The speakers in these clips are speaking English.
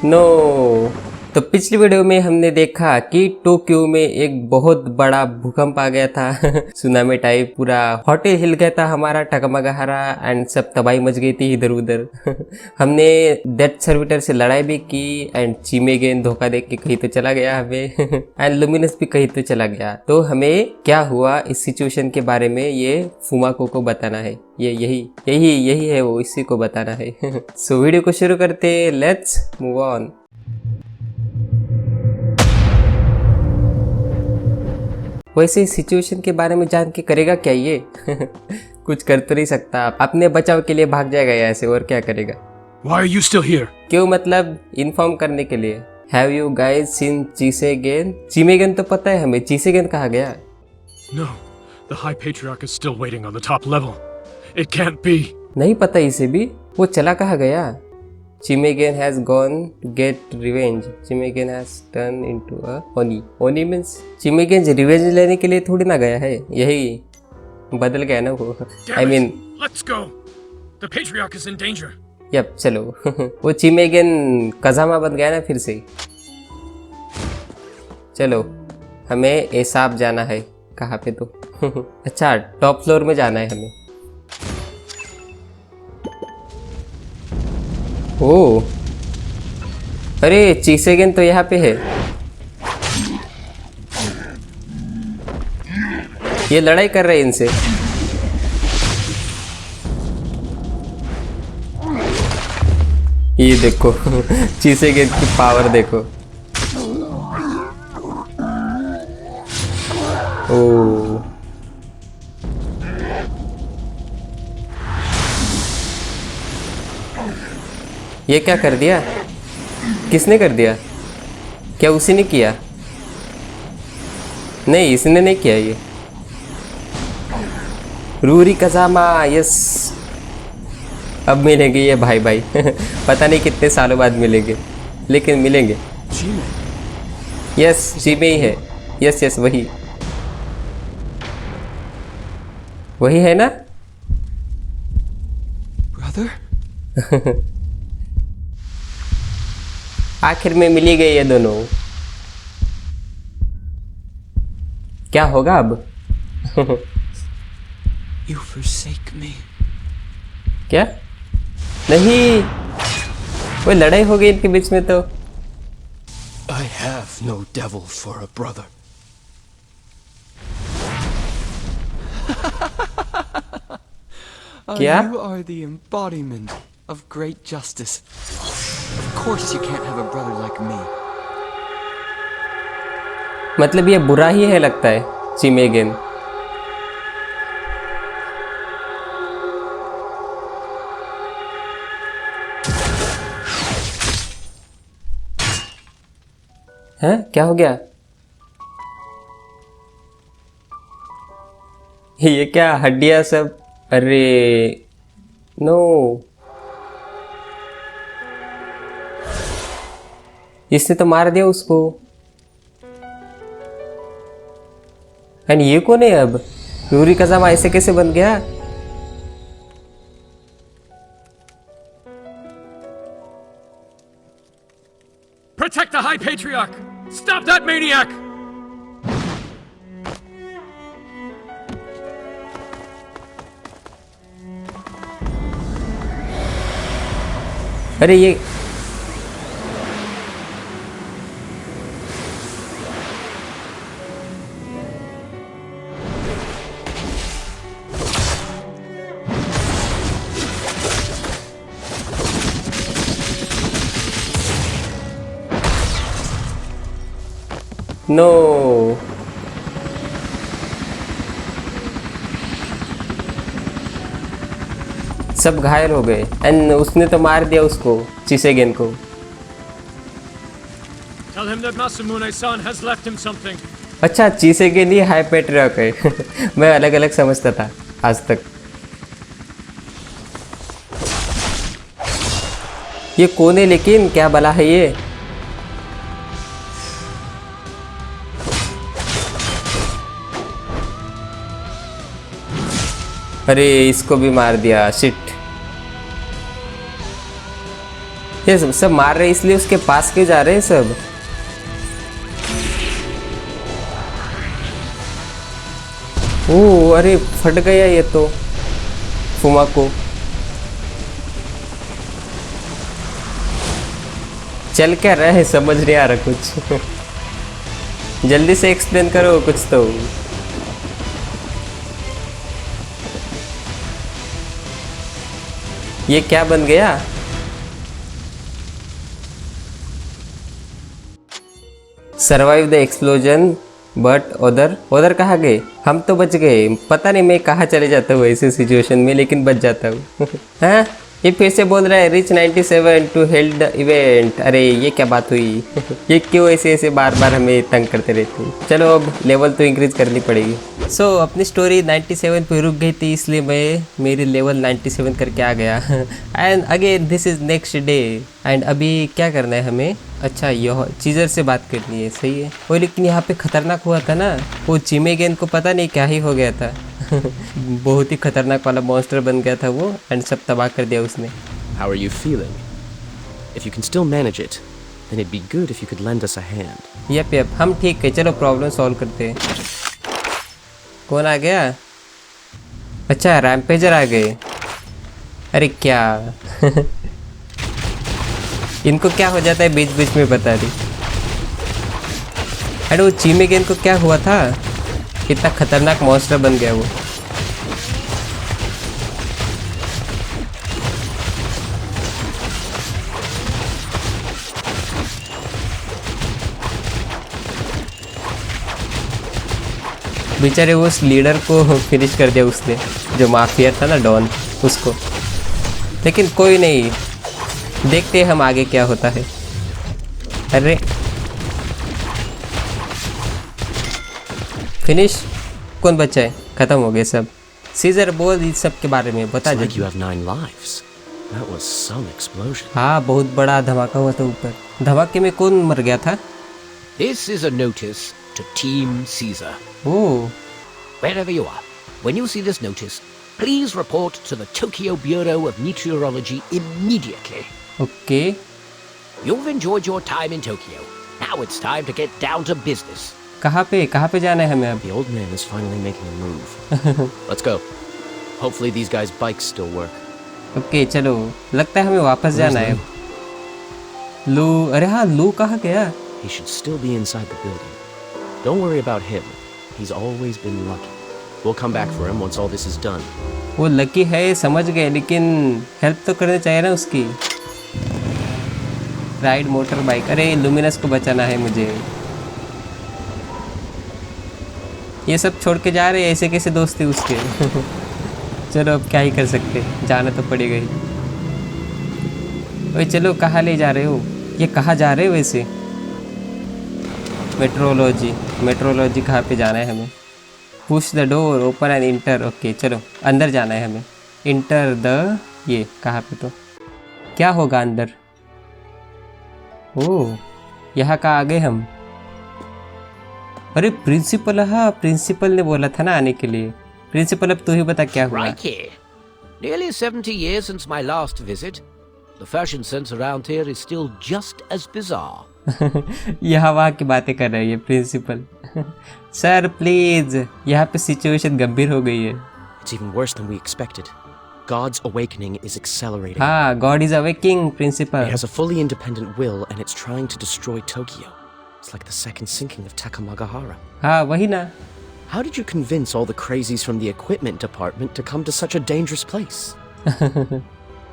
No. तो पिछली video में हमने देखा कि टोक्यो में एक बहुत बड़ा भूकंप आ गया था सुनामी टाइप, पूरा होटल हिल गया था हमारा टकमगहरा एंड सब तबाही मच गई थी इधर उधर हमने डेथ सर्विटर से लड़ाई भी की एंड चीमे गेन धोखा देख के कहीं तो चला गया हमें एंड लुमिनस भी कहीं तो चला गया। तो हमें क्या हुआ इस सिचुएशन के बारे में ये फुमाको को बताना है। ये यही है, वो इसी को बताना है सो वीडियो को शुरू करते, लेट्स मूव ऑन। वैसे सिचुएशन के बारे में जान के करेगा क्या ये कुछ कर तो नहीं सकता, अपने बचाव के लिए भाग जाएगा ऐसे, और क्या करेगा। Why are you still here? क्यों मतलब इन्फॉर्म करने के लिए। Have you guys seen चिसेगेन? चिमेगेन तो पता है हमें, चिसेगेन कहाँ गया? No, the High Patriarch is still waiting on the top level. It can't be. नहीं पता इसे भी, वो चला कहाँ गया? Chimegen has gone to get revenge. Chimegen has turned into a Oni. Oni means Chimegen revenge लेने के लिए थोड़ी ना गया है, यही बदल गया ना वो। I mean, let's go. The Patriarch is in danger. Yup चलो वो चिमेगेन कजामा बन गया ना फिर से। चलो हमें एसाब जाना है, कहाँ पे तो अच्छा टॉप फ्लोर में जाना है हमें। ओ अरे चिसेगेन तो यहाँ पे है। ये लड़ाई कर रहे हैं इनसे। ये देखो चिसेगेन की पावर देखो। ओ ये क्या कर दिया? किसने कर दिया? क्या उसी ने किया? नहीं इसने नहीं किया। ये रूरी कजामा, यस अब मिलेंगे ये भाई भाई पता नहीं कितने सालों बाद मिलेंगे, लेकिन मिलेंगे। यस चीमे ही है, यस वही है ना Brother? आखिर में मिली गई ये दोनों। क्या होगा अब You forsake me. क्या? नहीं वो लड़ाई हो गई इनके बीच में तो। I have no devil for a brother. क्या? You are the embodiment of great justice. Of course you can't have a brother like me. मतलब ये बुरा ही है लगता है चिमेगेन। हैं क्या हो गया? ये क्या हड्डियां सब? अरे नो, इसने तो मार दिया उसको। एंड ये कौन है अब? रूरी कजामा ऐसे कैसे बन गया? Protect the High Patriarch! Stop that maniac! अरे ये नो सब घायल हो गए एंड उसने तो मार दिया उसको, चिसेगेन को। Tell him that Masamune-san has left him something. अच्छा चिसेगेन ही हाई पैट्रियार्क है मैं अलग अलग समझता था आज तक। ये कौन है लेकिन, क्या भला है ये? अरे इसको भी मार दिया, शिट। ये सब मार रहे इसलिए उसके पास क्यों जा रहे हैं सब? ओह अरे फट गया ये तो फुमा को। चल क्या रहा है समझ नहीं आ रहा कुछ। जल्दी से एक्सप्लेन करो कुछ तो। ये क्या बन गया? सर्वाइव द एक्सप्लोजन बट उधर कहाँ गए? हम तो बच गए। पता नहीं मैं कहाँ चले जाता हूँ ऐसे सिचुएशन में, लेकिन बच जाता हूँ। हाँ ये फिर से बोल रहा है reach 97 to held the event. अरे ये क्या बात हुई? ये क्यों ऐसे ऐसे बार बार हमें तंग करते रहते हैं? चलो अब लेवल तो इंक्रीज करनी पड़ेगी। अपनी स्टोरी 97 पे रुक गई थी, इसलिए मैं मेरी लेवल 97 करके आ गया। And again this is next day. And अभी क्या करना है हमें? अच्छा यह चीज़र से बात करनी है, सही है। वो लेकिन यहाँ पे खतरनाक हुआ था ना, वो चिमे गेन को पता नहीं क्या ही हो गया था। बहुत ही खतरनाक वाला मॉन्स्टर बन गया था वो, एंड सब तबाह कर दिया उसने। How are you feeling? If you can still manage it, then it'd be good if you could lend us a hand. Yup हम ठीक है, चलो प्रॉब्लम सॉल्व करते हैं। कौन आ गया? अच्छा रैम्पेजर आ गए। अरे क्या? इनको क्या हो जाता है बीच बीच में बता दी। अरे वो चीमे गेन को क्या हुआ था? कितना खतरनाक मॉन्स्टर बन गया वो। बेचारे उस लीडर को फिनिश कर दिया उसने, जो माफिया था ना डॉन, उसको। लेकिन कोई नहीं, देखते हैं हम आगे क्या होता है। अरे फिनिश कौन बचा है? खत्म हो गए सब। सीजर बोल इस सब के बारे में बता It's like you they. have 9 lives. That was some explosion. हाँ बहुत बड़ा धमाका हुआ था ऊपर। धमाके में कौन मर गया था? This is a notice to Team Caesar. Oh Wherever you are, when you see this notice, please report to the Tokyo Bureau of Meteorology immediately. Okay. You've enjoyed your time in Tokyo. Now it's time to get down to business. कहाँ पे जाना है हमें अब? The old man is finally making a move. Let's go. Hopefully these guys' bikes still work. Okay चलो, लगता है हमें वापस जाना है। लू, अरे हाँ लू कहाँ गया? He should still be inside the building. Don't worry about him. He's always been lucky. We'll come back for him once all this is done. वो लकी है समझ गए, लेकिन हेल्प तो करनी चाहिए ना उसकी। राइड मोटर बाइक, अरे लुमिनस को बचाना है मुझे। ये सब छोड़ के जा रहे हैं, ऐसे कैसे दोस्ती उसके। चलो अब क्या ही कर सकते, जाना तो पड़ेगा ही। ओए चलो कहाँ ले जा रहे हो? ये कहाँ जा रहे हो वैसे? मेट्रोलॉजी कहाँ पे जाना है हमें? Push the door open and inter. Okay चलो अंदर जाना है हमें। इंटर द, ये कहाँ पे तो क्या होगा अंदर? ओह यहाँ का आ गए हम। अरे प्रिंसिपल, हाँ प्रिंसिपल ने बोला था ना आने के लिए। प्रिंसिपल अब तू ही बता क्या हुआ? Right here. Nearly 70 years since my last visit. The fashion sense around here is still just as bizarre. यहाँ वहाँ की बातें कर रही है प्रिंसिपल। सर प्लीज, यहाँ पे सिचुएशन गंभीर हो गई है। It's even worse than we expected. God's awakening is accelerating. हाँ God is awakening principle. It has a fully independent will and it's trying to destroy Tokyo. It's like the second sinking of Takamagahara. हाँ वही ना। How did you convince all the crazies from the equipment department to come to such a dangerous place?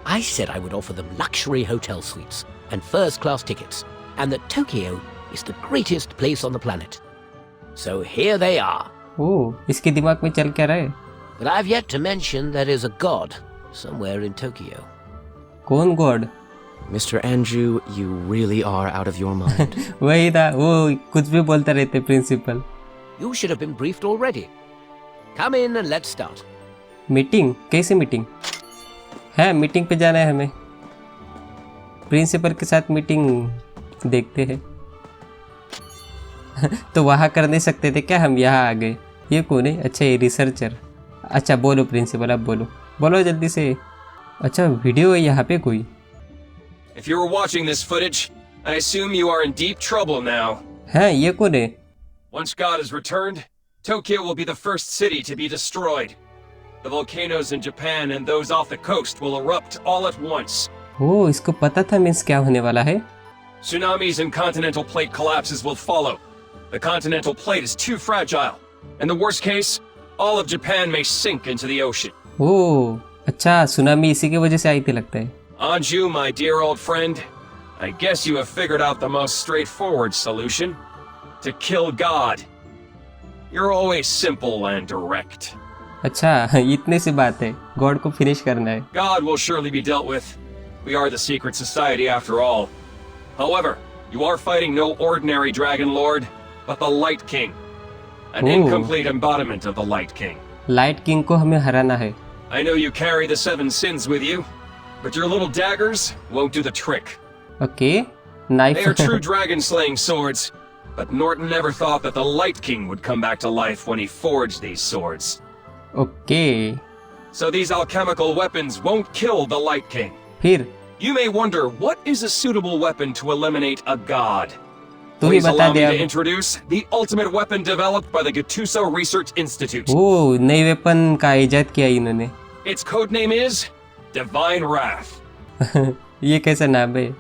I said I would offer them luxury hotel suites and first-class tickets, and that Tokyo is the greatest place on the planet. So here they are. ओह इसके दिमाग में चल क्या रहा है? But I've yet to mention there is a god somewhere in Tokyo. कौन God? Mr. Andrew, you really are out of your mind. वही था, वो कुछ भी बोलता रहते principal. You should have been briefed already. Come in and let's start. Meeting? कैसे meeting है? मीटिंग पे जाना है हमें। प्रिंसिपल के साथ मीटिंग देखते हैं। तो वहाँ कर नहीं सकते थे क्या? हम यहाँ आ गए। ये कौन है? अच्छा ये रिसर्चर। अच्छा बोलो प्रिंसिपल, अब बोलो जल्दी से। अच्छा वीडियो है यहाँ पे कोई। if you were watching this footage, I assume you are in deep trouble now. हैं ये कौन है? Once God is returned, Tokyo will be the first city to be destroyed. The volcanoes in Japan and those off the coast will erupt all at once. ओ इसको पता था means क्या होने वाला है? Tsunamis and continental plate collapses will follow. The continental plate is too fragile. In the worst case, all of Japan may sink into the ocean. ओ अच्छा tsunami इसी की वजह से आई थी लगता है। Anju, my dear old friend, I guess you have figured out the most straightforward solution. To kill God. You're always simple and direct. अच्छा इतने सी बात है, गॉड को फिनिश करना है। God will surely be dealt with. We are the secret society after all. However, you are fighting no ordinary Dragon Lord, but the Light King. An Ooh. incomplete embodiment of the Light King. Light king को हमें हराना है। I know you carry the 7 sins with you, but your little daggers won't do the trick. Okay They knife are true dragon-slaying swords, but Norton never thought that the Light King would come back to life when he forged these swords. Okay So these alchemical weapons won't kill the Light King. फिर You may wonder, what is a suitable weapon to eliminate a god? तू ही Please बता allow me they to अब। introduce the ultimate weapon developed by the Gattuso Research Institute. ओ नई weapon का इजाद किया इन्होंने। Its codename is Divine Wrath. ये कैसा नाम है?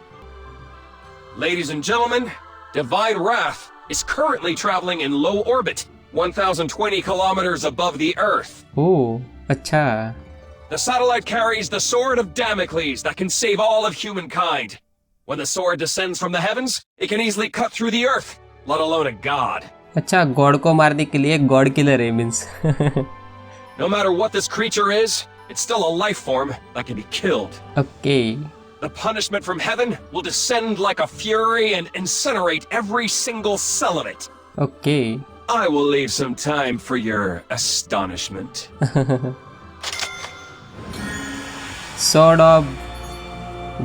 Ladies and gentlemen, Divine Wrath is currently traveling in low orbit, 1,020 kilometers above the Earth. ओ अच्छा The satellite carries the Sword of Damocles that can save all of humankind. When the sword descends from the heavens, it can easily cut through the earth, let alone a god. अच्छा God को मारने के लिए God killer है means. No matter what this creature is, it's still a life form that can be killed. Okay The punishment from heaven will descend like a fury and incinerate every single cell of it. Okay I will leave some time for your astonishment. Sword of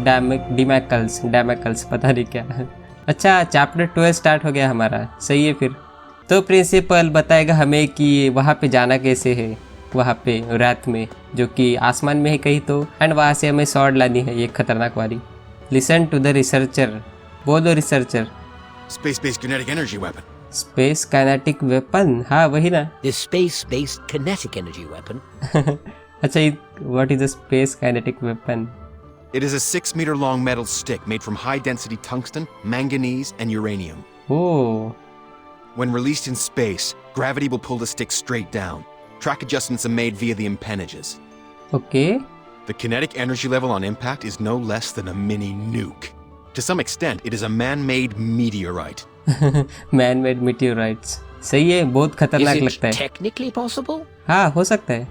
Damocles पता नहीं क्या है। अच्छा chapter 12 start हो गया हमारा, सही है फिर। तो प्रिंसिपल बताएगा हमें कि वहाँ पे जाना कैसे है, वहाँ पे रात में जो कि आसमान में है कहीं तो, एंड वहाँ से हमें सॉर्ड लानी है ये खतरनाक वाली। लिसन टू द रिसर्चर, बोलो researcher. Space-based kinetic energy weapon. Space kinetic weapon, हाँ वही ना। This space-based kinetic energy weapon. अच्छा what is a space kinetic weapon? It is a 6-meter-long metal stick made from high-density tungsten, manganese, and uranium. Oh When released in space, gravity will pull the stick straight down. Track adjustments are made via the appendages. Okay The kinetic energy level on impact is no less than a mini nuke. To some extent, it is a man-made meteorite. Man made meteorites, सही है, बहुत Is खतरनाक it लगता है। technically possible? हाँ हो सकता है।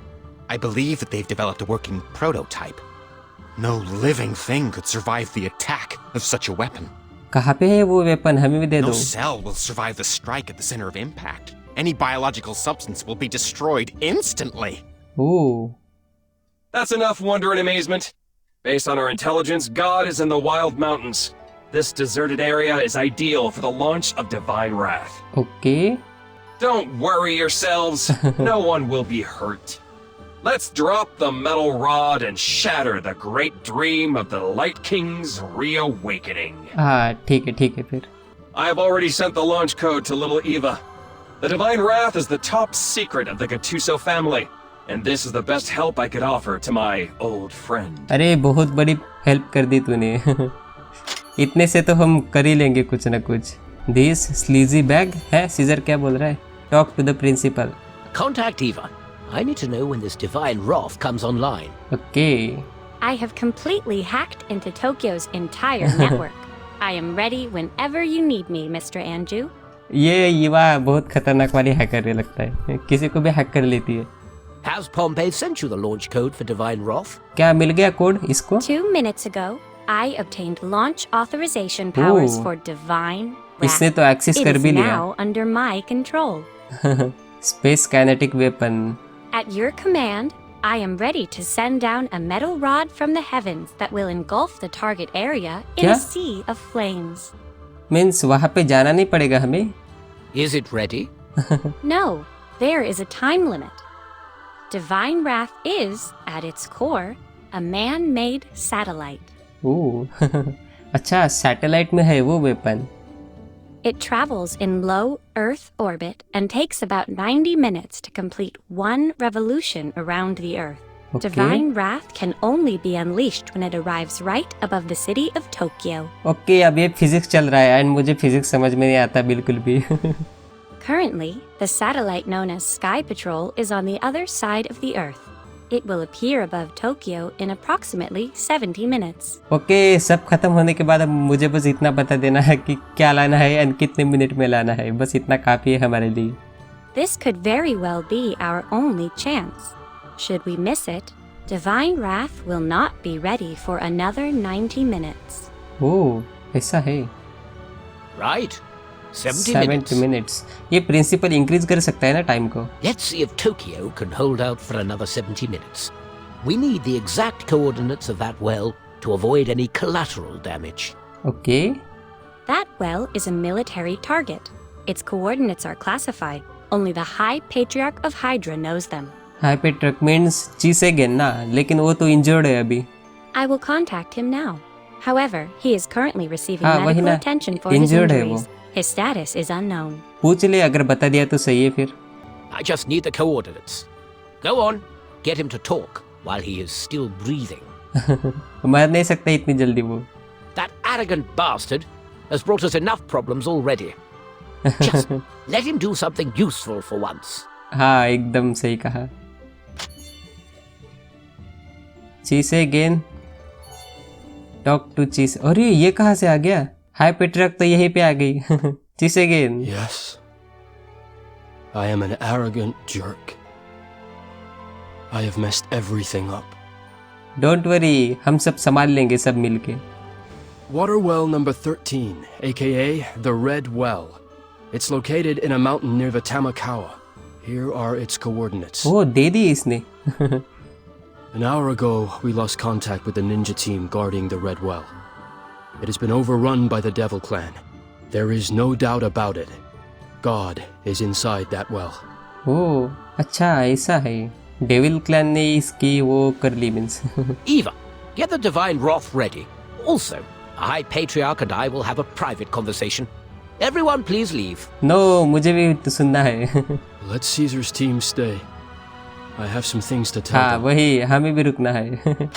I believe that they've developed a working prototype. No living thing could survive the attack of such a weapon. कहाँ पे है वो वेपन, हमें भी दे No दो। cell will survive the strike at the center of impact. Any biological substance will be destroyed instantly. Oh That's enough wonder and amazement. Based on our intelligence, God is in the wild mountains. This deserted area is ideal for the launch of Divine Wrath. Okay Don't worry yourselves. No one will be hurt. Let's drop the metal rod and shatter the great dream of the Light King's reawakening. हाँ ठीक है फिर। I have already sent the launch code to Little Eva. The Divine Wrath is the top secret of the Gattuso family, and this is the best help I could offer to my old friend. अरे बहुत बड़ी help कर दी तूने। इतने से तो हम कर ही लेंगे कुछ ना कुछ। दिस स्लीजी बैग है, सीजर क्या बोल रहा है? Talk to the principal. Contact Eva. I need to know when this divine wrath comes online. Okay I have completely hacked into Tokyo's entire network. I am ready whenever you need me, Mr. Anju. ये युवा बहुत खतरनाक वाली hacker है लगता है, किसी को भी हैक कर लेती है। Has Pompey sent you the launch code for divine wrath? क्या मिल गया कोड इसको? 2 minutes ago, I obtained launch authorization powers Ooh. for Divine Wrath. इसने तो एक्सेस It कर is भी लिया। now under my control. Space kinetic weapon. At your command, I am ready to send down a metal rod from the heavens that will engulf the target area in क्या? a sea of flames. Means वहाँ पे जाना नहीं पड़ेगा हमें? Is it ready? No, there is a time limit. Divine Wrath is, at its core, a man-made satellite. ओह अच्छा, satellite में है वो weapon. It travels in low Earth orbit and takes about 90 minutes to complete one revolution around the Earth. Okay. Divine wrath can only be unleashed when it arrives right above the city of Tokyo. Okay, अब ये physics चल रहा है and मुझे physics समझ में नहीं आता बिल्कुल भी। Currently, the satellite known as Sky Patrol is on the other side of the Earth. It will appear above Tokyo in approximately 70 minutes. Okay, सब खत्म होने के बाद अब मुझे बस इतना बता देना है कि क्या लाना है एंड कितने मिनट में लाना है, बस इतना काफी है हमारे लिए। This could very well be our only chance. Should we miss it, Divine Wrath will not be ready for another 90 minutes. ओह, ऐसा है। Right. 70 minutes. ये प्रिंसिपल इंक्रीज कर सकता है ना टाइम को। Let's see if Tokyo can hold out for another 70 minutes. We need the exact coordinates of that well to avoid any collateral damage. Okay, That well is a military target. Its coordinates are classified. Only the High Patriarch of Hydra knows them. हाइपेट्रक means चीसेगेन ना, लेकिन वो तो injured है अभी। I will contact him now. However, he is currently receiving हाँ, वही medical ना, attention for his injured है injuries. वो। His status is unknown. पूछ ले, अगर बता दिया तो सही है फिर। I just need the coordinates. Go on, get him to talk while he is still breathing. मर नहीं सकता इतनी जल्दी वो। That arrogant bastard has brought us enough problems already. Just let him do something useful for once. हाँ, एकदम सही कहा। चीसेगेन, टॉक टू चीस। अरे ये कहाँ से आ गया? हाइपेट्रक तो यहीं पे आ गई। चीसेगेन। Yes. I am an arrogant jerk. I have messed everything up. Don't worry, हम सब संभाल लेंगे सब मिलके। Water well number 13, aka the Red Well. It's located in a mountain near the Tamakawa. Here are its coordinates. ओ, दे दी इसने। An hour ago, we lost contact with the ninja team guarding the Red Well. It has been overrun by the Devil Clan. There is no doubt about it. God is inside that well. ओ, अच्छा ऐसा है। Devil clan ने इसकी वो कर ली means. Eva, get the Divine Wrath ready. Also, the High Patriarch and I will have a private conversation. Everyone please leave. No, मुझे भी तो सुनना है। Let Caesar's team stay. I have some things to tell हाँ, them. वही, हमें भी रुकना है।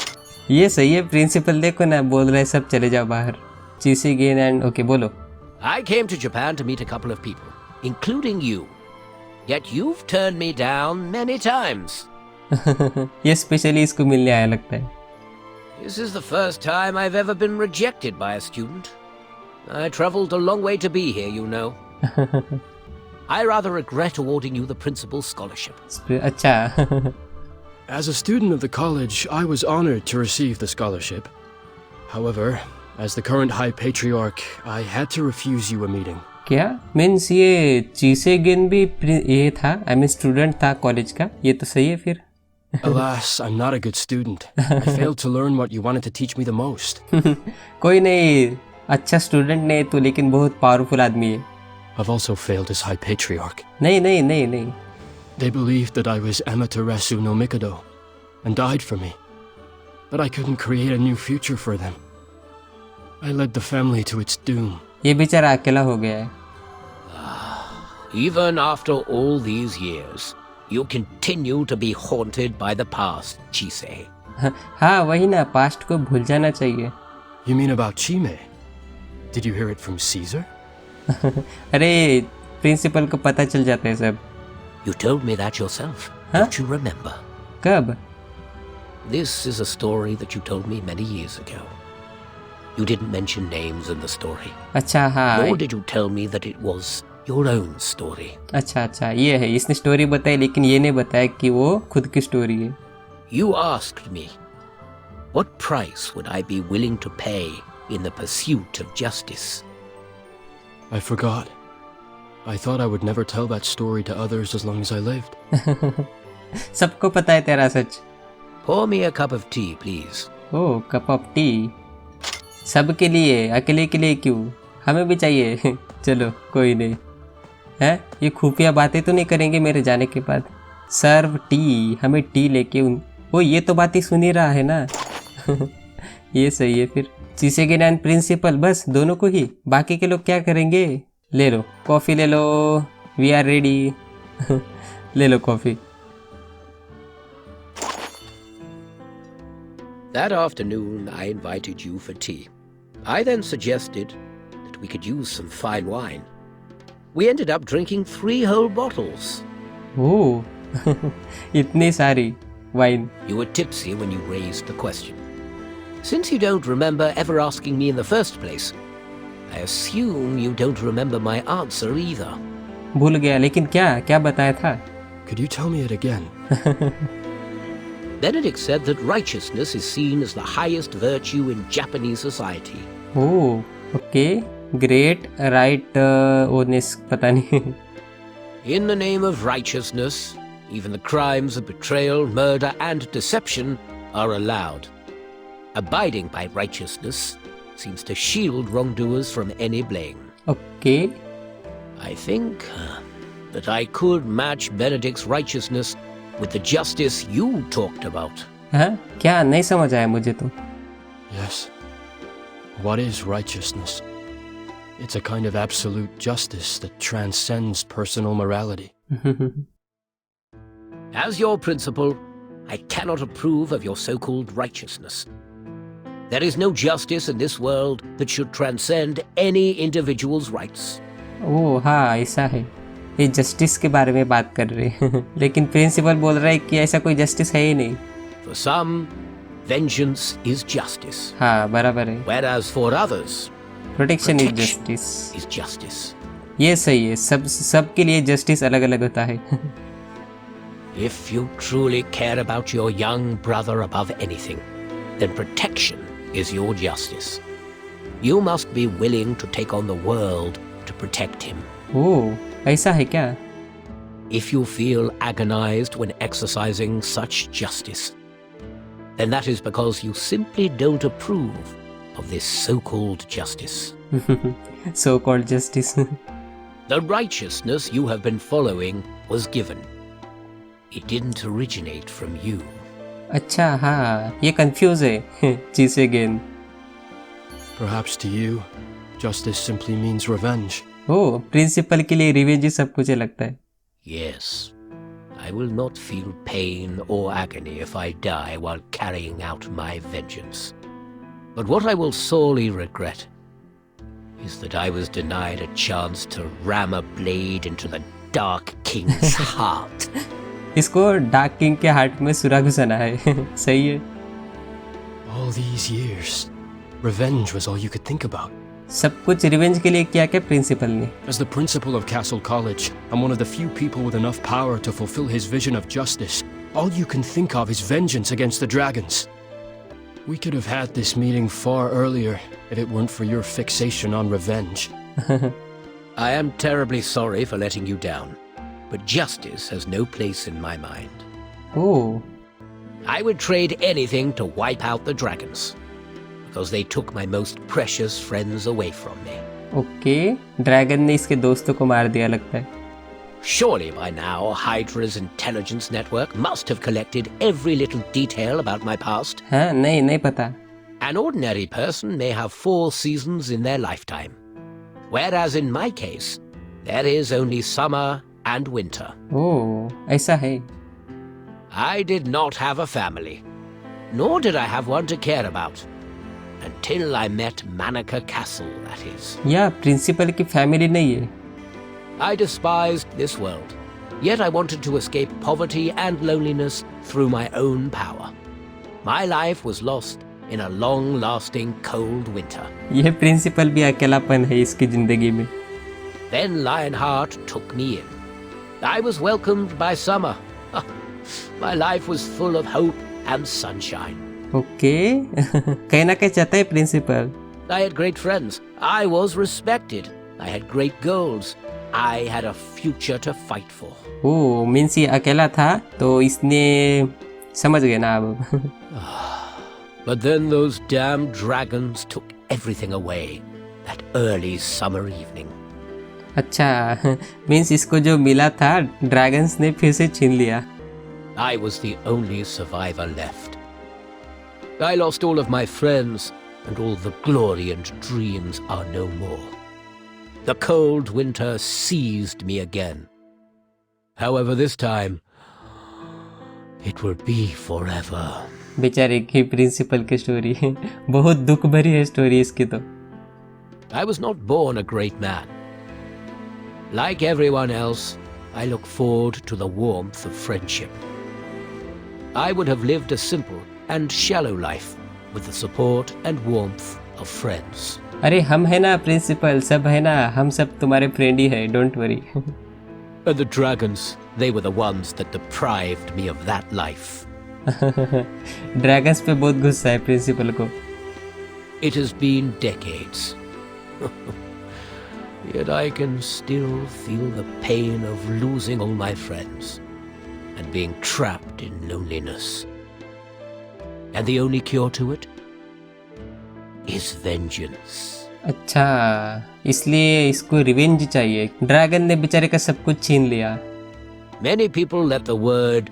ये सही है, प्रिंसिपल देखो ना, बोल रहे सब चले जाओ बाहर। चीसेगेन एंड ओके, बोलो। I came to Japan to meet a couple of people, including you. Yet you've turned me down many times. ये स्पेशली इसको मिलने आया लगता है। This is the first time I've ever been rejected by a student. I traveled a long way to be here, you know. I rather regret awarding you the principal's scholarship. अच्छा। As a student of the college, I was honored to receive the scholarship. However, as the current High Patriarch, I had to refuse you a meeting. क्या means ये चीसेगेन भी ये था, I mean student था college का, ये तो सही है फिर। Alas, I'm not a good student. I failed to learn what you wanted to teach me the most. कोई नहीं, अच्छा स्टूडेंट नहीं तो, लेकिन बहुत पावरफुल आदमी है। I've also failed as High Patriarch. नहीं नहीं नहीं नहीं। They believed that I was Amaterasu no Mikado and died for me. But I couldn't create a new future for them. I led the family to its doom. ये बेचारा अकेला हो गया है। Even after all these years, you continue to be haunted by the past, Chise. हाँ, वही ना, past को भूल जाना चाहिए। You mean about Chime? Did you hear it from Caesar? अरे प्रिंसिपल को पता चल जाता है सब। You told me that yourself. Huh? Don't you remember? कब? This is a story that you told me many years ago. You didn't mention names in the story. अच्छा हाँ। Nor did you tell me that it was your own story. अच्छा अच्छा, ये है, इसने story बताई लेकिन ये नहीं बताया कि वो खुद की स्टोरी है। You asked me, what price would I be willing to pay in the pursuit of justice? I forgot. I thought I would never tell that story to others as long as I lived. सबको पता है तेरा सच। Pour me a cup of tea, please. Oh, cup of T. सबके लिए, अकेले के लिए क्यों? हमें भी चाहिए। चलो कोई नहीं। है, ये खुफिया बातें तो नहीं करेंगे मेरे जाने के बाद। सर्व टी, हमें टी लेके उन, वो ये तो बातें सुन ही रहा है ना। ये सही है फिर। चिसेगेन एंड प्रिंसिपल, बस दोनों को ही, बाकी के लोग क्या करेंगे? ले लो कॉफी, ले लो, वी आर रेडी। ले लो coffee. That afternoon, I invited you for tea. I then suggested that we could use some fine wine. We ended up drinking 3 whole bottles. ओह इतनी सारी wine. You were tipsy when you raised the question. Since you don't remember ever asking me in the first place, I assume you don't remember my answer either. भूल गया, लेकिन क्या बताया था? Could you tell me it again? Benedict said that righteousness is seen as the highest virtue in Japanese society. Oh okay, great right ones, पता नहीं। In the name of righteousness, even the crimes of betrayal, murder, and deception are allowed. Abiding by righteousness seems to shield wrongdoers from any blame. Okay, I think that I could match Benedict's righteousness with the justice you talked about. हाँ क्या, नहीं समझ आया मुझे तो। Yes. What is righteousness? It's a kind of absolute justice that transcends personal morality. As your principal, I cannot approve of your so-called righteousness. There is no justice in this world that should transcend any individual's rights. ओह हाँ ऐसा है, ये justice के बारे में बात कर रहे हैं। लेकिन प्रिंसिपल बोल रहा है कि ऐसा कोई जस्टिस है ही नहीं। For some, vengeance is justice. हाँ बराबर है। Whereas for others, protection is protection justice. is justice. ये सही है, सब के लिए जस्टिस अलग अलग होता है। If you truly care about your young brother above anything, then protection is your justice. You must be willing to take on the world to protect him. ओह ऐसा है क्या? If you feel agonized when exercising such justice, then that is because you simply don't approve of this so-called justice. So called justice. The righteousness you have been following was given. It didn't originate from you. अच्छा हाँ, ये confuse है। चीज़ गेन। Perhaps to you, justice simply means revenge. Oh principle के लिए revenge ही सब कुछ लगता है। Yes, I will not feel pain or agony if I die while carrying out my vengeance. But what I will sorely regret is that I was denied a chance to ram a blade into the Dark King's heart. इसको dark king के heart में सुरा घुसाना है। सही है। All these years, revenge was all you could think about. सब कुछ revenge के लिए किया क्या प्रिंसिपल ने? As the principal of Castle College, I'm one of the few people with enough power to fulfill his vision of justice. All you can think of is vengeance against the dragons. We could have had this meeting far earlier if it weren't for your fixation on revenge. I am terribly sorry for letting you down, but justice has no place in my mind. Oh I would trade anything to wipe out the dragons, because they took my most precious friends away from me. Okay, dragon ने इसके दोस्तों को मार दिया लगता है। Surely by now, Hydra's intelligence network must have collected every little detail about my past. हाँ नहीं पता। An ordinary person may have 4 seasons in their lifetime, whereas in my case, there is only summer and winter. ओह ऐसा है। I did not have a family, nor did I have one to care about. Until I met Manaka Castle, that is. या principal की family नहीं है। I despised this world, yet I wanted to escape poverty and loneliness through my own power. My life was lost in a long-lasting cold winter. ये principal भी अकेलापन है इसकी जिंदगी में। Then Lionheart took me in. I was welcomed by summer. My life was full of hope and sunshine. Okay कहीं ना कहीं चाहता है principal. I had great friends. I was respected. I had great goals. I had a future to fight for. Oh means ये अकेला था तो इसने समझ गए ना अब। But then those damn dragons took everything away that early summer evening. अच्छा मीन्स इसको जो मिला था ड्रैगन्स ने फिर से छीन लिया। I was the only survivor left. I lost all of my friends, and all the glory and dreams are no more. The cold winter seized me again. However, this time, it will be forever. बेचारे की principal की story बहुत दुख भरी है story इसकी तो. I was not born a great man. Like everyone else, I look forward to the warmth of friendship. I would have lived a simple and shallow life with the support and warmth of friends. अरे हम है ना principal, सब है ना, हम सब तुम्हारे फ्रेंड ही है, don't worry. And the dragons, they were the ones that deprived me of that life. Dragons पे बहुत गुस्सा है प्रिंसिपल को. It has been decades. Yet I can still feel the pain of losing all my friends and being trapped in loneliness. And the only cure to it is vengeance. अच्छा, इसलिए इसको revenge चाहिए. Dragon ने बेचारे का सब कुछ छीन लिया. Many people let the word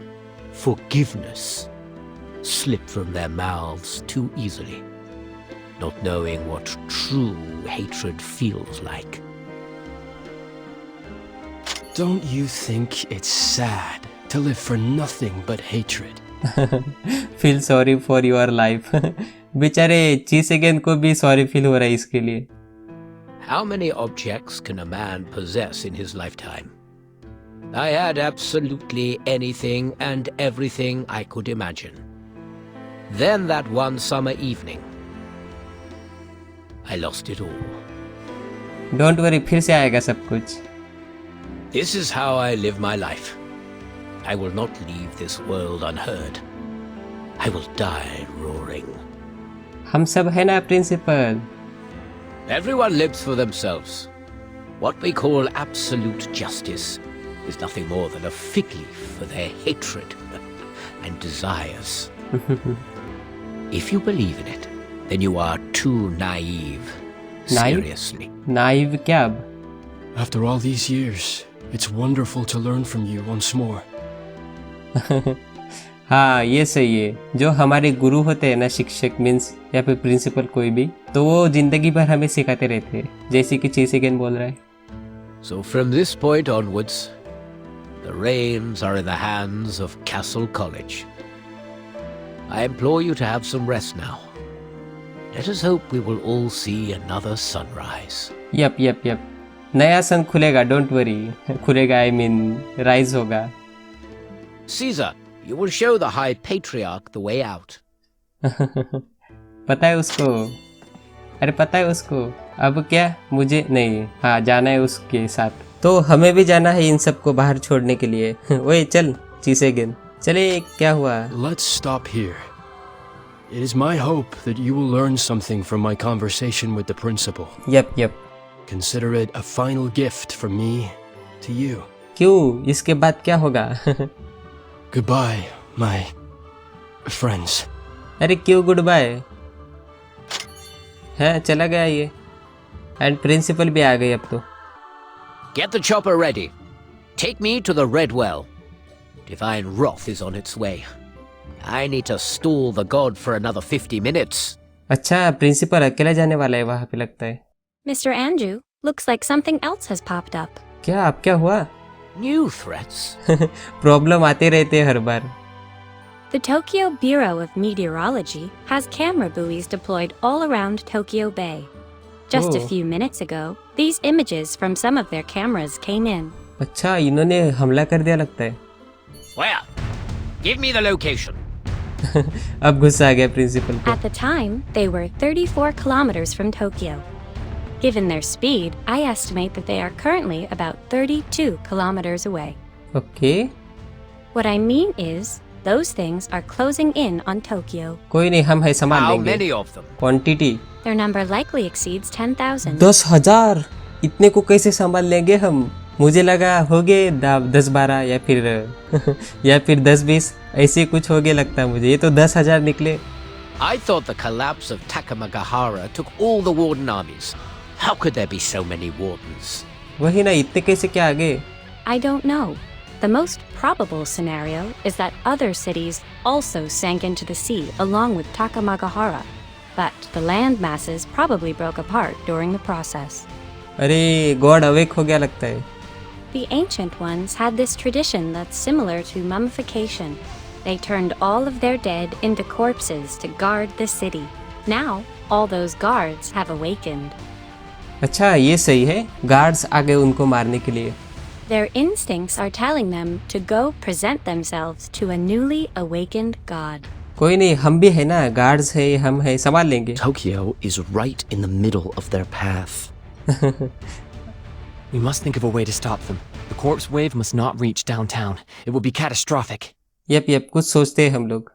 forgiveness slip from their mouths too easily, not knowing what true hatred feels like. Don't you think it's sad to live for nothing but hatred? Feel sorry for your life. बेचारे चीज again को भी sorry feel हो रहा है इसके लिए. How many objects can a man possess in his lifetime? I had absolutely anything and everything I could imagine. Then that one summer evening, I lost it all. Don't worry, फिर से आएगा सब कुछ. This is how I live my life. I will not leave this world unheard. I will die roaring. हम सब है ना principal. Everyone lives for themselves. What we call absolute justice is nothing more than a fig leaf for their hatred and desires. If you believe in it, then you are too naive. Naive? Seriously. Naive क्या अब? After all these years, it's wonderful to learn from you once more. हाँ, ये सही है. जो हमारे गुरु होते हैं ना, शिक्षक मीन्स या फिर प्रिंसिपल कोई भी, तो वो जिंदगी भर हमें सिखाते रहते हैं, जैसे कि चीज अगेन बोल रहा है. So from this point onwards, the reins are in the hands of Castle College. I implore you to have some rest now. Let us hope we will all see another sunrise. Yup yup yup. नया sun खुलेगा, don't worry. खुलेगा, I mean rise होगा. Caesar, you will show the High Patriarch the way out. पता है उसको. अरे पता है उसको. अब क्या, मुझे नहीं. हाँ, जाना है उसके साथ. तो हमें भी जाना है इन सबको बाहर छोड़ने के लिए. ओए चल, चीसे गेन. चले, क्या हुआ? Let's stop here. It is my hope that you will learn something from my conversation with the principal. Yup yup. Consider it a final gift from me to you. क्यों, इसके बाद क्या होगा? Goodbye, my friends. अरे क्यों good bye? है, चला गया ये. एंड प्रिंसिपल भी आ गई अब तो. Get the chopper ready. Take me to the Red Well. Divine wrath is on its way. I need to stall the god for another 50 minutes. अच्छा, प्रिंसिपल अकेला जाने वाला है वहाँ पे लगता है. Mr. Andrew, looks like something else has popped up. क्या, अब क्या हुआ? New threats? प्रॉब्लम आते रहते हैं हर बार. The Tokyo Bureau of Meteorology has camera buoys deployed all around Tokyo Bay. Just a Oh. few minutes ago, these images from some of their cameras came in. अच्छा, इन्होंने हमला कर दिया लगता है. Where? Give me the location. अब गुस्सा आ गया प्रिंसिपल को. At the time, they were 34 kilometers from Tokyo. Given their speed, I estimate that they are currently about 32 kilometers away. Okay. What I mean is, those things are closing in on Tokyo. कोई नहीं, हम है संभाल How लेंगे. many of them? Quantity Their number likely exceeds 10,000. 10,000. इतने को कैसे संभाल लेंगे हम? मुझे लगा हो गए 10-12 या फिर या फिर 10-20 ऐसे कुछ हो गया लगता है मुझे. ये तो 10,000 निकले. I thought the collapse of Takamagahara took all the warden armies. How could there be so many wardens? वही ना, इतने कैसे क्या आ गए? I don't know. The most probable scenario is that other cities also sank into the sea along with Takamagahara. but the land masses probably broke apart during the process. अरे God awake हो गया लगता है. The ancient ones had this tradition that's similar to mummification. They turned all of their dead into corpses to guard the city. Now, all those guards have awakened. अच्छा ये सही है, guards आ गए उनको मारने के लिए. Their instincts are telling them to go present themselves to a newly awakened god. कोई नहीं, हम भी है ना, गार्ड्स है, हम है, संभाल लेंगे. Tokyo is right in the middle of their path. We must think of a way to stop them. The corpse wave must not reach downtown. It will be catastrophic. Yup कुछ सोचते हैं हम लोग.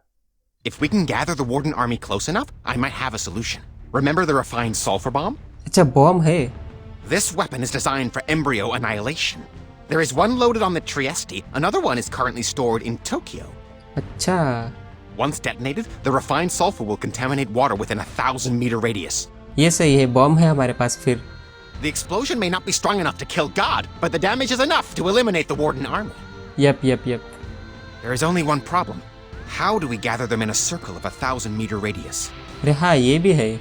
If we can gather the Warden army close enough, I might have a solution. Remember the refined sulfur bomb? अच्छा bomb है. This weapon is designed for embryo annihilation. There is one loaded on the Trieste, another one is currently stored in Tokyo. अच्छा Once detonated, the refined sulfur will contaminate water within a 1,000-meter radius. ये सही है, bomb है हमारे पास फिर. The explosion may not be strong enough to kill God, but the damage is enough to eliminate the Warden army. Yup. There is only one problem. How do we gather them in a circle of a 1,000-meter radius? अरे हाँ ये भी है.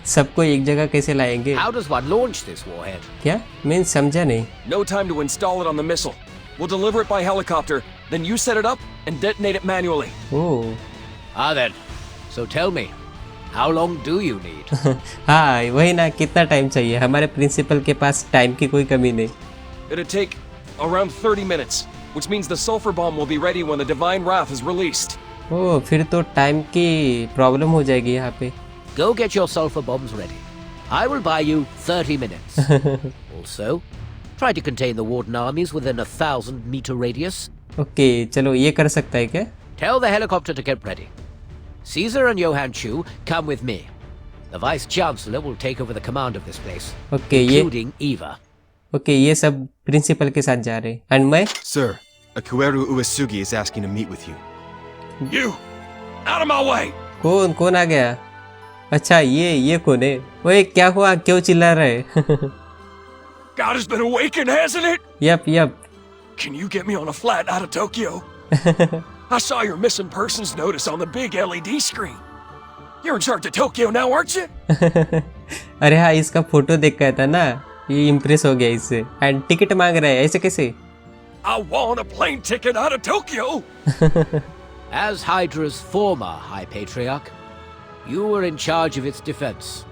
सबको एक जगह कैसे लाएंगे? How does one launch this warhead? क्या? मैं समझा नहीं. No time to install it on the missile. We'll deliver it by helicopter, then you set it up and detonate it manually. Oh Ah then, so tell me, how long do you need? हाँ वही ना, कितना time चाहिए? हमारे principal के पास time की कोई कमी नहीं. It'll take around 30 minutes, which means the sulfur bomb will be ready when the divine wrath is released. ओह फिर तो टाइम की प्रॉब्लम हो जाएगी यहाँ पे. Go get your sulfur bombs ready. I will buy you 30 minutes. Also, try to contain the Warden armies within a 1,000-meter radius. Okay चलो ये कर सकता है क्या? Tell the helicopter to get ready. Caesar and Johann Chu, come with me. The Vice Chancellor will take over the command of this place, including Eva. Okay ये सब principal के साथ जा रहे हैं. एंड मैं? Sir, Akueru Uesugi is asking to meet with you. You! Out of my way! कौन आ गया? अच्छा ये कौन है? ओए क्या हुआ, क्यों चिल्ला रहे? God has been awakened, hasn't it? Yup. Can you get me on a flight out of Tokyo? I saw your missing persons notice on the big LED screen. You're in charge of Tokyo now, aren't you? अरे हाँ इसका photo देख कर था ना, ये impress हो गया इससे. एंड टिकट मांग रहा है, ऐसे कैसे? I want a plane ticket out of Tokyo! As Hydra's former High Patriarch, you were in charge of its defense.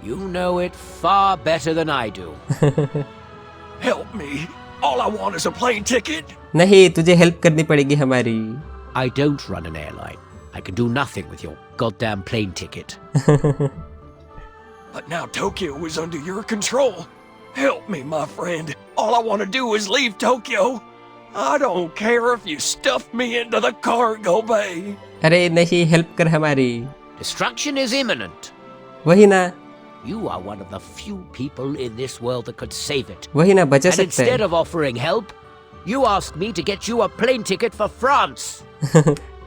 You know it far better than I do. Help me! All I want is a plane ticket! नहीं, तुझे help करनी पड़ेगी हमारी. I don't run an airline. I can do nothing with your goddamn plane ticket. But now Tokyo is under your control. Help me, my friend. All I want to do is leave Tokyo. I don't care if you stuff me into the cargo bay. अरे नहीं, help कर हमारी. Destruction is imminent. वही ना. You are one of the few people in this world that could save it. वही ना, बचा And सकते instead हैं. of offering help, you ask me to get you a plane ticket for France.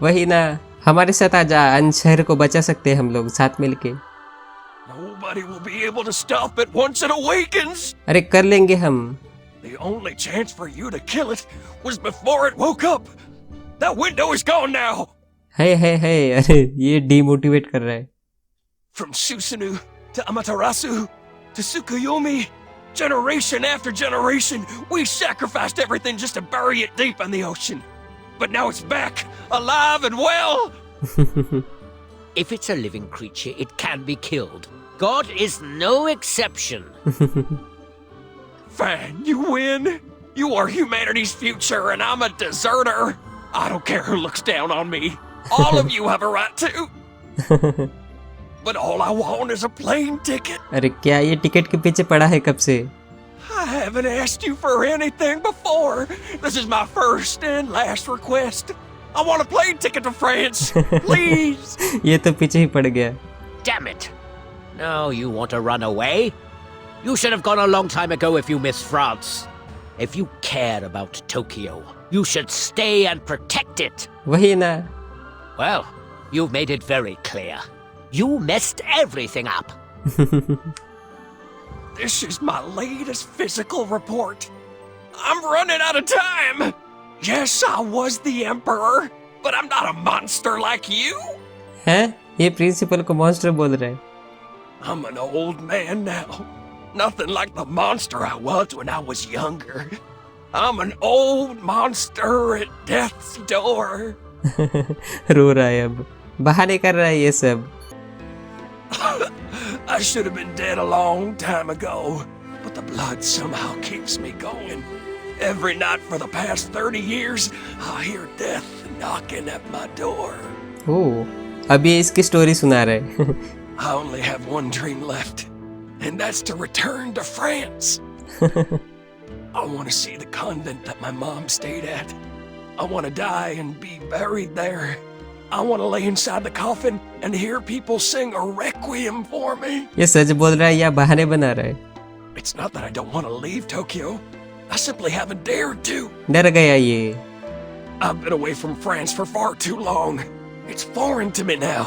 वही ना, हमारे साथ आ जा, अन शहर को बचा सकते हैं हम लोग साथ मिलके. Nobody will be able to stop it once it awakens. अरे कर लेंगे हम. The only chance for you to kill it was before it woke up. That window is gone now. है, अरे ये डीमोटिवेट कर रहा है. From Susanoo to Amaterasu to Tsukuyomi, generation after generation, we sacrificed everything just to bury it deep in the ocean. But now it's back, alive and well. If it's a living creature, it can be killed. God is no exception. Fine, you win. You are humanity's future, and I'm a deserter. I don't care who looks down on me. All of you have a right to. But all I want is a plane ticket. अरे क्या ये ticket के पीछे पड़ा है कब से? I haven't asked you for anything before. This is my first and last request. I want a plane ticket to France, please. ये तो पीछे ही पड़ गया. Damn it. Now you want to run away? You should have gone a long time ago if you miss France. If you care about Tokyo, you should stay and protect it. वही ना. Well, you've made it very clear. You messed everything up. This is my latest physical report. I'm running out of time. Yes, I was the emperor, but I'm not a monster like you. हैं? ये principal को monster बोल रहा है। I'm an old man now. Nothing like the monster I was when I was younger. I'm an old monster at death's door. रो रहा है अब, बहाने कर रहा है ये सब। I should have been dead a long time ago, but the blood somehow keeps me going. Every night for the past 30 years, I hear death knocking at my door. ओह, अब ये इसकी स्टोरी सुना रहे हैं। I only have one dream left, and that's to return to France. I want to see the convent that my mom stayed at. I want to die and be buried there. I want to lay inside the coffin and hear people sing a requiem for me. ये सच बोल रहा है या बहाने बना रहा है? It's not that I don't want to leave Tokyo. I simply haven't dared to. डर गया ये। I've been away from France for far too long. It's foreign to me now.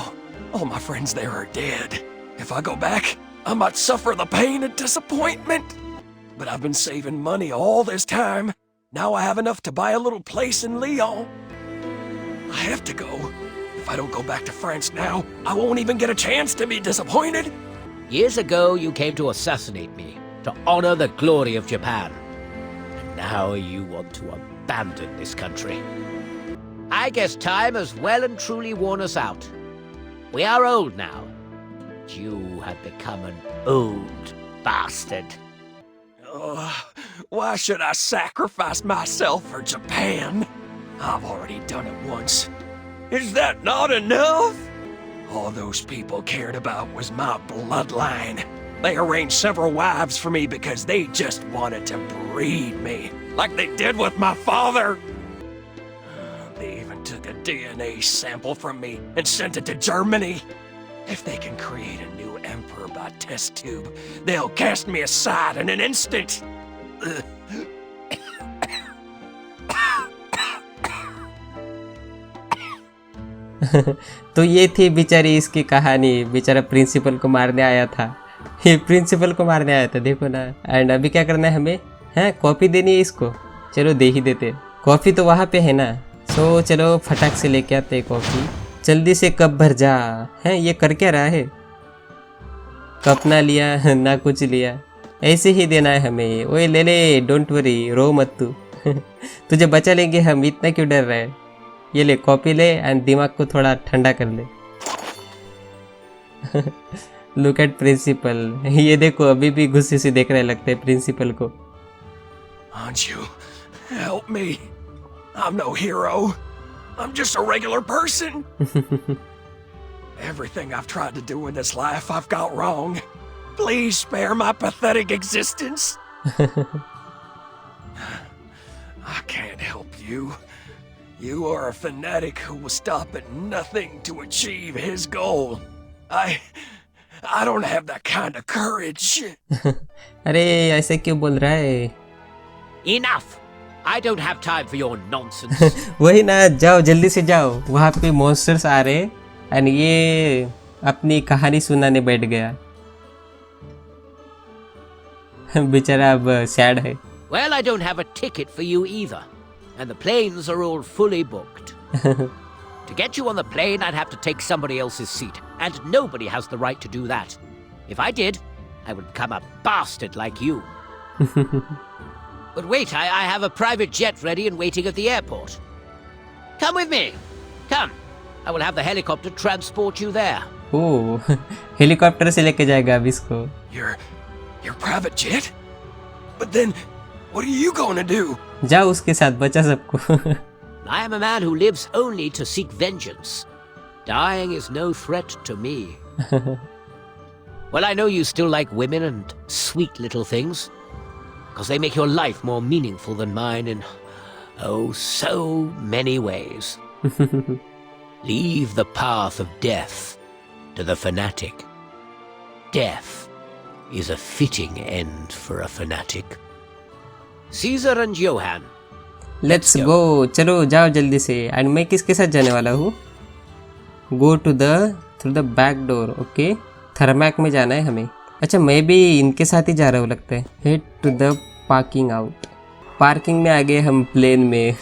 All my friends there are dead. If I go back, I might suffer the pain and disappointment. But I've been saving money all this time. Now I have enough to buy a little place in Lyon. I have to go. If I don't go back to France now, I won't even get a chance to be disappointed. Years ago, you came to assassinate me, to honor the glory of Japan. And now you want to abandon this country. I guess time has well and truly worn us out. We are old now. You have become an old bastard. Why should I sacrifice myself for Japan? I've already done it once. Is that not enough? All those people cared about was my bloodline. They arranged several wives for me because they just wanted to breed me, like they did with my father. They even took a DNA sample from me and sent it to Germany. If they can create a new emperor by test tube, they'll cast me aside in an instant. तो ये थी बेचारी इसकी कहानी। बेचारा principal को मारने आया था, ये प्रिंसिपल को मारने आया था, देखो ना। एंड अभी क्या करना है हमें? हैं, कॉपी देनी है इसको। चलो दे ही देते, कॉपी तो वहाँ पे है ना। सो चलो फटाक से लेके आते हैं कॉपी। जल्दी से कप भर जा। हैं, ये कर क्या रहा है? कप ना लिया ना कुछ लिया, ऐसे ही देना है हमें। ओए ले ले, डोंट वरी, रो मत तू। तुझे बचा लेंगे हम, इतना क्यों डर रहा है? ये ले कॉपी ले एंड दिमाग को थोड़ा ठंडा कर ले। लुक एट प्रिंसिपल, ये देखो अभी भी गुस्से से देख रहे लगते हैं प्रिंसिपल को। Anju, help me. I'm no hero. I'm just a regular person. Everything I've tried to do in this life I've got wrong. Please spare my pathetic existence. I can't help you. You are a fanatic who will stop at nothing to achieve his goal. I don't have that kind of courage. अरे ऐसे क्यों बोल रहा है? Enough! I don't have time for your nonsense. वही ना, जाओ जल्दी से जाओ, वहाँ पे मॉन्स्टर्स आ रहे एंड ये अपनी कहानी सुनाने बैठ गया। बेचारा अब सैड है। Well, I don't have a ticket for you either, and the planes are all fully booked. To get you on the plane, I'd have to take somebody else's seat, and nobody has the right to do that. If I did, I would become a bastard like you. But wait, I have a private jet ready and waiting at the airport. Come with me. Come. I will have the helicopter transport you there. Oh, helicopter से लेके जाएगा अब इसको। Your private jet? But then, what are you going to do? जाओ उसके साथ, बचा सबको। I am a man who lives only to seek vengeance. Dying is no threat to me. Well, I know you still like women and sweet little things, because they make your life more meaningful than mine in, oh, so many ways. Leave the path of death to the fanatic. Death is a fitting end for a fanatic. Caesar and Johann. Let's go, चलो जाओ जल्दी से। And मैं किसके साथ जाने वाला हूँ? Go to the through the back door. Okay, थर्मैक में जाना है हमें। अच्छा, मैं भी इनके साथ ही जा रहा हूँ लगता है। Head to the parking out. Parking में आ गए हम प्लेन में।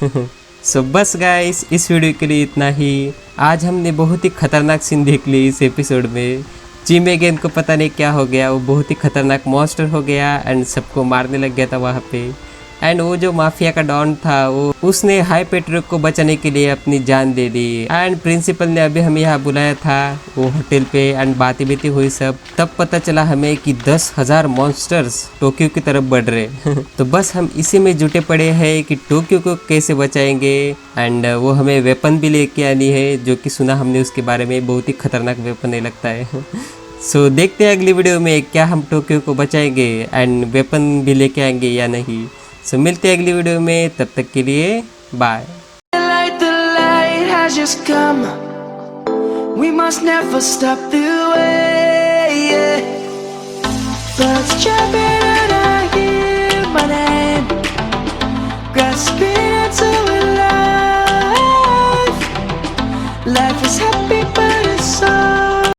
सो बस गाइस, इस वीडियो के लिए इतना ही। आज हमने बहुत ही खतरनाक सीन देख ली इस एपिसोड में। चिमे गेन को पता नहीं क्या हो गया, वो बहुत ही खतरनाक मॉन्स्टर हो गया एंड सबको मारने लग गया था वहाँ पे। एंड वो जो माफिया का डॉन था वो उसने हाई पेट्रिक को बचाने के लिए अपनी जान दे दी। एंड प्रिंसिपल ने अभी हमें यहाँ बुलाया था वो होटल पे एंड बातें बीती हुई सब, तब पता चला हमें कि 10,000 मॉन्स्टर्स टोक्यो की तरफ बढ़ रहे। तो बस हम इसी में जुटे पड़े हैं कि टोक्यो को कैसे बचाएंगे। एंड वो हमें वेपन भी लेके आनी है, जो कि सुना हमने उसके बारे में, बहुत ही खतरनाक वेपन है लगता है। सो देखते हैं अगली वीडियो में क्या हम टोक्यो को बचाएंगे एंड वेपन भी लेके आएंगे या नहीं। सो मिलते हैं अगली वीडियो में, तब तक के लिए bye. The light has just come. We must never stop the way. Yeah. Birds chirping and I hear my name, grasping into life. Life is happy, but